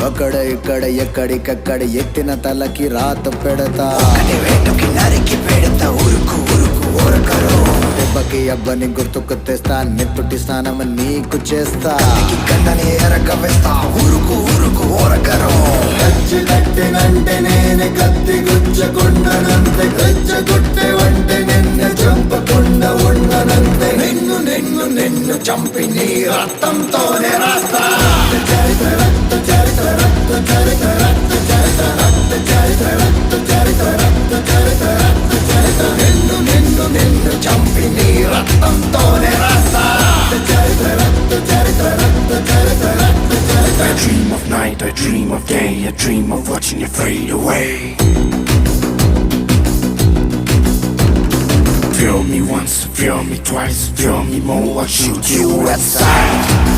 అక్కడ ఇక్కడ ఎక్కడికక్కడ ఎత్తిన తలకి రాత పెడతా వేటుకి నరికి పెడతా ఉరుకు ఉరుకు ఊరకరు దెబ్బకి అబ్బని గుర్తుకు తెస్తా నెత్తుటి స్నానం నీకు చేస్తా గంటని ఎరక వేస్తా ఉరుకు ఉరుకు ఊరకరు కచ్చి కట్టినంటే నేనే కత్తి గుచ్చకుండనంతే గచ్చగొట్టే వంటే నిన్ను చంపకుండా ఉండనంతే నిన్ను నిన్ను నిన్ను చంపి నీ రక్తంతోనే రాస్తా చరిత్ర రక్త చరిత్ర రక్త చరిత్ర రక్త చరిత్ర రక్త చరిత్ర రక్త చరిత్ర రక్త చరిత్ర రక్త చరిత్ర నిన్ను నిన్ను నిన్ను చంపి నీ రక్తంతోనే రాస్తా చరిత్ర రక్త చరిత్ర రక్త చరిత్ర రక్త చరిత్ర I dream of night, I dream of day, I dream of watching you fade away. Feel me once, feel me twice, feel me more, I'll shoot you at sight.